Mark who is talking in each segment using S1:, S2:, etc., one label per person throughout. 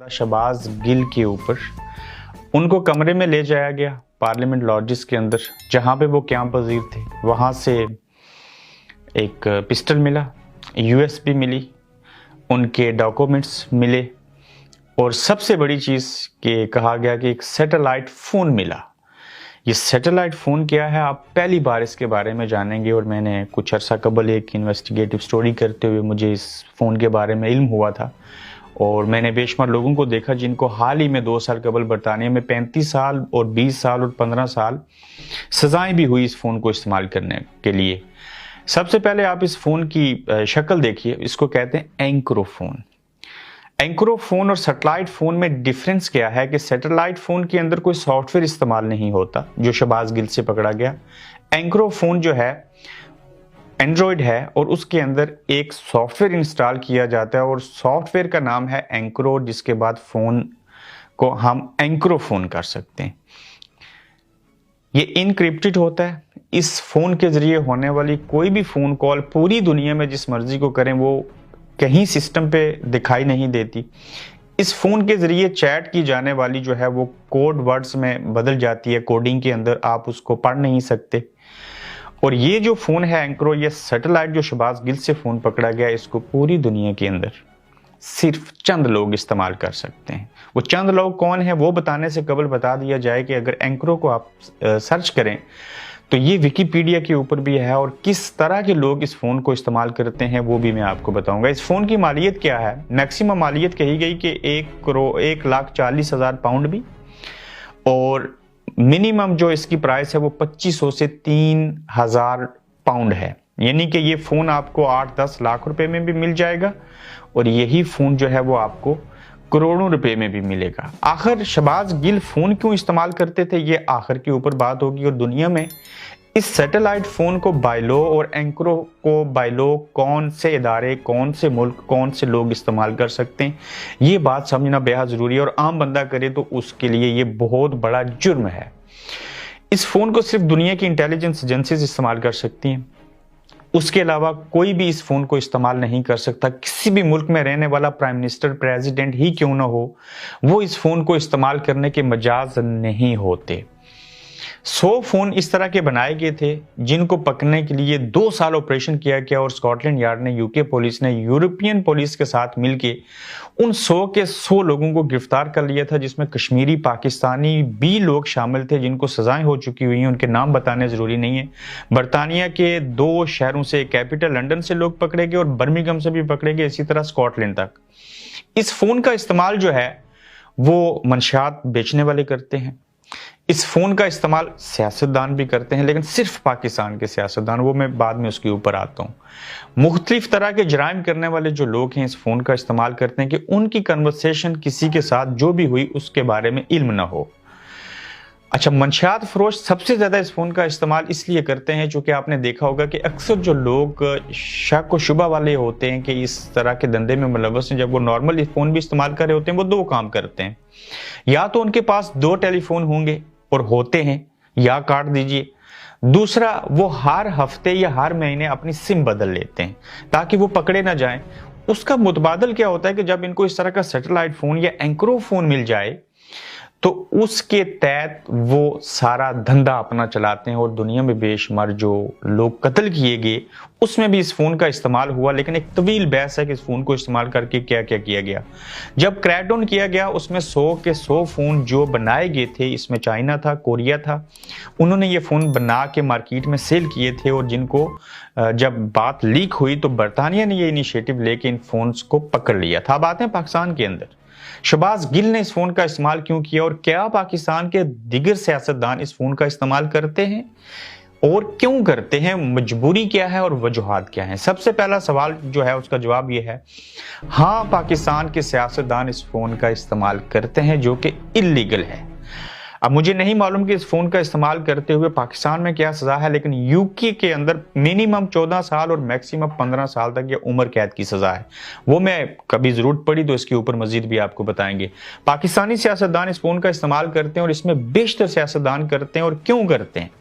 S1: शहबाज गिल के ऊपर उनको कमरे में ले जाया गया पार्लियामेंट लॉजिस के अंदर, जहां पे वो क्याम पजीर थे। वहां से एक पिस्टल मिला, यूएसबी मिली, उनके डॉक्यूमेंट्स मिले और सबसे बड़ी चीज़ कि कहा गया कि एक सैटेलाइट फ़ोन मिला। ये सैटेलाइट फ़ोन क्या है, आप पहली बार इसके बारे में जानेंगे। और मैंने कुछ अर्सा कबल एक इन्वेस्टिगेटिव स्टोरी करते हुए मुझे इस फ़ोन के बारे में इल्म हुआ था और मैंने बेशुमार लोगों को देखा जिनको हाल ही में 2 साल कबल बरतानिया में 35 साल और 20 साल और 15 साल सजाएं भी हुई इस फ़ोन को इस्तेमाल करने के लिए। सबसे पहले आप इस फ़ोन की शक्ल देखिए, इसको कहते हैं एंक्रोफोन। एंक्रोफोन और सैटेलाइट फ़ोन में डिफरेंस क्या है कि सैटेलाइट फ़ोन के अंदर कोई सॉफ्टवेयर इस्तेमाल नहीं होता, जो शहबाज गिल से पकड़ा गया। एंक्रोफोन जो है एंड्रॉयड है और उसके अंदर एक सॉफ्टवेयर इंस्टॉल किया जाता है और सॉफ्टवेयर का नाम है एंक्रो, जिसके बाद फ़ोन को हम एंक्रोफोन कर सकते हैं। ये इनक्रिप्टेड होता है। इस फ़ोन के ज़रिए होने वाली कोई भी फ़ोन कॉल पूरी दुनिया में जिस मर्जी को करें वो कहीं सिस्टम पे दिखाई नहीं देती। इस फ़ोन के ज़रिए चैट की जाने वाली जो है वो कोड वर्ड्स में बदल जाती है, कोडिंग के अंदर आप उसको पढ़ नहीं सकते। और ये जो फ़ोन है एंक्रो, ये सैटेलाइट जो शहबाज गिल से फ़ोन पकड़ा गया, इसको पूरी दुनिया के अंदर सिर्फ चंद लोग इस्तेमाल कर सकते हैं। वो चंद लोग कौन है वो बताने से कबल बता दिया जाए कि अगर एंक्रो को आप सर्च करें तो ये विकिपीडिया के ऊपर भी है और किस तरह के लोग इस फ़ोन को इस्तेमाल करते हैं वो भी मैं आपको बताऊंगा। इस फ़ोन की मालियत क्या है, मैक्सिमम मालियत कही गई कि 1,40,000 पाउंड भी, और मिनिमम जो इसकी प्राइस है वो 2500 से 3000 पाउंड है। यानी कि ये फ़ोन आपको 8-10 लाख रुपए में भी मिल जाएगा और यही फ़ोन जो है वो आपको करोड़ों रुपए में भी मिलेगा। आखिर शहबाज गिल फ़ोन क्यों इस्तेमाल करते थे, ये आखिर के ऊपर बात होगी। और दुनिया में इस सैटेलाइट फ़ोन को बाय लॉ और एंक्रो को बाय लॉ कौन से इदारे, कौन से मुल्क, कौन से लोग इस्तेमाल कर सकते हैं, ये बात समझना बेहद ज़रूरी है। और आम बंदा करे तो उसके लिए ये बहुत बड़ा जुर्म है। इस फ़ोन को सिर्फ दुनिया की इंटेलिजेंस एजेंसीज इस्तेमाल कर सकती हैं, उसके अलावा कोई भी इस फ़ोन को इस्तेमाल नहीं कर सकता। किसी भी मुल्क में रहने वाला प्राइम मिनिस्टर, प्रेसिडेंट ही क्यों ना हो, वो इस फ़ोन को इस्तेमाल करने के मजाज नहीं होते। 100 फ़ोन इस तरह के बनाए गए थे जिनको पकड़ने के लिए 2 साल ऑपरेशन किया गया और स्कॉटलैंड यार्ड ने, यूके पुलिस ने यूरोपियन पुलिस के साथ मिलके उन 100 के 100 लोगों को गिरफ्तार कर लिया था, जिसमें कश्मीरी, पाकिस्तानी भी लोग शामिल थे जिनको सजाएं हो चुकी हुई हैं। उनके नाम बताने ज़रूरी नहीं है। बरतानिया के 2 शहरों से, कैपिटल लंदन से लोग पकड़े गए और बर्मिंघम से भी पकड़े गए, इसी तरह स्कॉटलैंड तक। इस फ़ोन का इस्तेमाल जो है वो मंशियात बेचने वाले करते हैं। इस फ़ोन का इस्तेमाल सियासतदान भी करते हैं, लेकिन सिर्फ पाकिस्तान के सियासतदान, वो मैं बाद में उसके ऊपर आता हूँ। मुख्तलिफ तरह के जराइम करने वाले जो लोग हैं इस फ़ोन का इस्तेमाल करते हैं कि उनकी कन्वर्सेशन किसी के साथ जो भी हुई उसके बारे में इल्म ना हो। अच्छा, मंशियात फरोश सबसे ज़्यादा इस फ़ोन का इस्तेमाल इसलिए करते हैं चूँकि आपने देखा होगा कि अक्सर जो लोग शक व शुबा वाले होते हैं कि इस तरह के धंधे में मुलव्वस हैं, जब वो नॉर्मल फ़ोन भी इस्तेमाल कर रहे होते हैं, वो 2 काम करते हैं। या तो उनके पास 2 टेलीफोन होंगे और होते हैं, या काट दीजिए। दूसरा, वो हर हफ्ते या हर महीने अपनी सिम बदल लेते हैं ताकि वो पकड़े ना जाएं। उसका मुतबादल क्या होता है कि जब इनको इस तरह का सैटेलाइट फ़ोन या एंक्रो फ़ोन मिल जाए तो उसके तहत वो सारा धंधा अपना चलाते हैं और दुनिया में बेशुमार जो लोग कत्ल किए गए उसमें भी इस फ़ोन का इस्तेमाल हुआ। लेकिन एक तवील बहस है कि इस फ़ोन को इस्तेमाल करके क्या क्या किया गया। जब क्रैकडाउन किया गया उसमें 100 के 100 फ़ोन जो बनाए गए थे, इसमें चाइना था, कोरिया था, उन्होंने ये फ़ोन बना के मार्केट में सेल किए थे। और जिनको जब बात लीक हुई तो बरतानिया ने ये इनिशिएटिव लेके इन फ़ोन्स को पकड़ लिया था। अब आते हैं पाकिस्तान के अंदर शहबाज गिल ने इस फ़ोन का इस्तेमाल क्यों किया और क्या पाकिस्तान के दिगर सियासतदान इस फ़ोन का इस्तेमाल करते हैं और क्यों करते हैं, मजबूरी क्या है और वजूहात क्या हैं। सबसे पहला सवाल जो है उसका जवाब ये है, हाँ, पाकिस्तान के सियासतदान इस फ़ोन का इस्तेमाल करते हैं जो कि इल्लीगल है। अब मुझे नहीं मालूम कि इस फ़ोन का इस्तेमाल करते हुए पाकिस्तान में क्या सज़ा है, लेकिन यूके के अंदर मिनिमम 14 साल और मैक्सिमम 15 साल तक ये उम्र कैद की सज़ा है। वो मैं कभी ज़रूरत पड़ी तो इसके ऊपर मज़ीद भी आपको बताएंगे। पाकिस्तानी सियासतदान इस फ़ोन का इस्तेमाल करते हैं और इसमें बेशतर सियासतदान करते हैं। और क्यों करते हैं,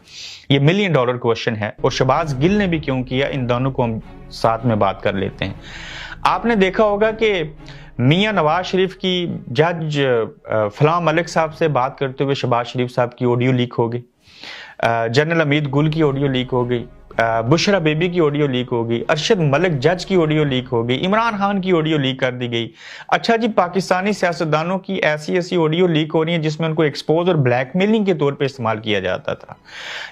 S1: ये $1 मिलियन क्वेश्चन है। और शहबाज गिल ने भी क्यों किया, इन दोनों को हम साथ में बात कर लेते हैं। आपने देखा होगा कि मियां नवाज शरीफ की जज फलां मलिक साहब से बात करते हुए शहबाज शरीफ साहब की ऑडियो लीक हो गई, जनरल अमीद गुल की ऑडियो लीक हो गई, बुशरा बेबी की ऑडियो लीक हो गई, अरशद मलिक जज की ऑडियो लीक हो गई, इमरान खान की ऑडियो लीक कर दी गई। अच्छा जी, पाकिस्तानी सियासतदानों की ऐसी ऐसी ऑडियो लीक हो रही है जिसमें उनको एक्सपोज और ब्लैकमेलिंग के तौर पे इस्तेमाल किया जाता था।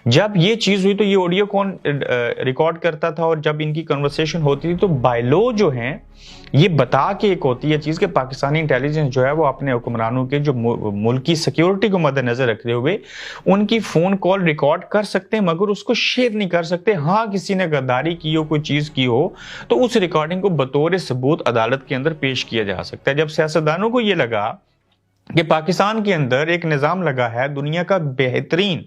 S1: जब ये चीज़ हुई तो ये ऑडियो कौन रिकॉर्ड करता था, और जब इनकी कन्वर्सेशन होती थी तो बायलो जो हैं ये बता के एक होती है चीज़ कि पाकिस्तानी इंटेलिजेंस जो है वो अपने हुक्मरानों के जो मुल्क की सिक्योरिटी को मद्देनजर रखते हुए उनकी फ़ोन कॉल रिकॉर्ड कर सकते हैं मगर उसको शेयर नहीं कर सकते। हाँ, किसी ने गद्दारी की हो, कोई चीज़ की हो तो उस रिकॉर्डिंग को बतौर सबूत अदालत के अंदर पेश किया जा सकता है। जब सियासतदानों को ये लगा कि पाकिस्तान के अंदर एक निज़ाम लगा है दुनिया का बेहतरीन,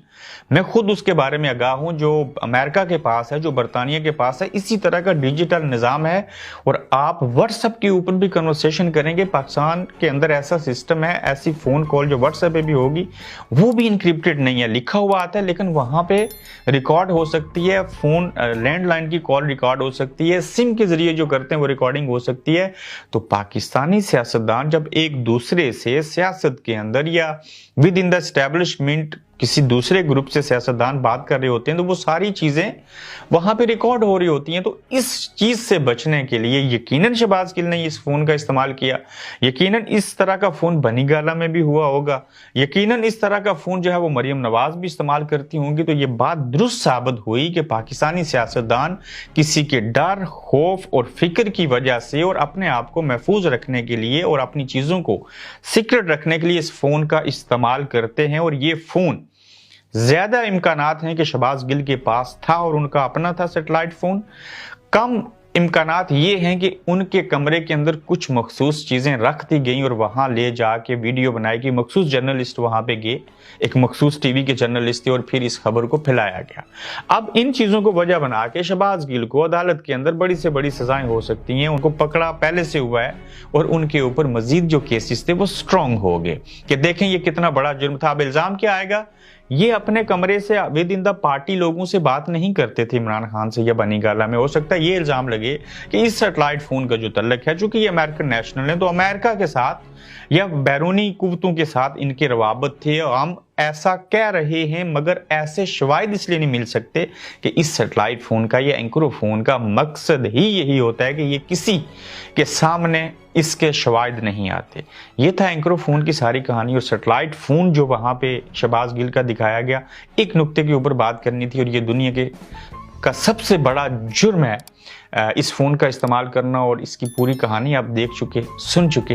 S1: मैं खुद उसके बारे में आगाह हूं, जो अमेरिका के पास है, जो बरतानिया के पास है, इसी तरह का डिजिटल निज़ाम है। और आप व्हाट्सएप के ऊपर भी कन्वर्सेशन करेंगे, पाकिस्तान के अंदर ऐसा सिस्टम है, ऐसी फ़ोन कॉल जो व्हाट्सएप पे भी होगी वो भी इनक्रिप्टेड नहीं है, लिखा हुआ आता है लेकिन वहाँ पे रिकॉर्ड हो सकती है। फ़ोन लैंडलाइन की कॉल रिकॉर्ड हो सकती है, सिम के ज़रिए जो करते हैं वो रिकॉर्डिंग हो सकती है। तो पाकिस्तानी सियासतदान जब एक दूसरे से सियासत के अंदर या विद इन द एस्टेब्लिशमेंट किसी दूसरे ग्रुप से सियासतदान बात कर रहे होते हैं तो वो सारी चीज़ें वहाँ पे रिकॉर्ड हो रही होती हैं। तो इस चीज़ से बचने के लिए यकीनन शहबाज गिल ने इस फ़ोन का इस्तेमाल किया, यकीनन इस तरह का फ़ोन बनी गाला में भी हुआ होगा, यकीनन इस तरह का फ़ोन जो है वो मरियम नवाज भी इस्तेमाल करती होंगी। तो ये बात दुरुस्त साबित हुई कि पाकिस्तानी सियासतदान किसी के डर, खौफ और फिक्र की वजह से और अपने आप को महफूज रखने के लिए और अपनी चीज़ों को सीक्रेट रखने के लिए इस फ़ोन का इस्तेमाल करते हैं। और ये फ़ोन ज्यादा इम्कानात हैं कि शहबाज गिल के पास था और उनका अपना था सैटेलाइट फोन, कम इम्कानात ये हैं कि उनके कमरे के अंदर कुछ मखसूस चीज़ें रख दी गई और वहाँ ले जाके वीडियो बनाई गई। मखसूस जर्नलिस्ट वहाँ पे गए, एक मखसूस टीवी के जर्नलिस्ट थे, और फिर इस खबर को फैलाया गया। अब इन चीज़ों को वजह बना के शहबाज गिल को अदालत के अंदर बड़ी से बड़ी सजाएं हो सकती हैं। उनको पकड़ा पहले से हुआ है और उनके ऊपर मजीद जो केसेस थे वो स्ट्रॉन्ग हो गए कि देखें ये कितना बड़ा जुर्म था। अब इल्ज़ाम क्या आएगा, ये अपने कमरे से विद इन द पार्टी लोगों से बात नहीं करते थे इमरान खान से या बनी गाला में। हो सकता है ये इल्ज़ाम लगे कि इस सैटेलाइट फ़ोन का जो तल्लक है, चूंकि ये अमेरिकन नेशनल है तो अमेरिका के साथ या बैरूनी कुव्वतों के साथ इनके रवाबत थे। हम ऐसा कह रहे हैं मगर ऐसे शवाहिद इसलिए नहीं मिल सकते कि इस सैटेलाइट फ़ोन का या एंक्रोफोन का मकसद ही यही होता है कि ये किसी के सामने इसके शवाहिद नहीं आते। ये था एंक्रोफोन की सारी कहानी। और सैटेलाइट फ़ोन जो वहाँ पे शहबाज गिल का दिखाया गया, एक नुक्ते के ऊपर बात करनी थी और ये दुनिया का सबसे बड़ा जुर्म है इस फ़ोन का इस्तेमाल करना। और इसकी पूरी कहानी आप देख चुके, सुन चुके।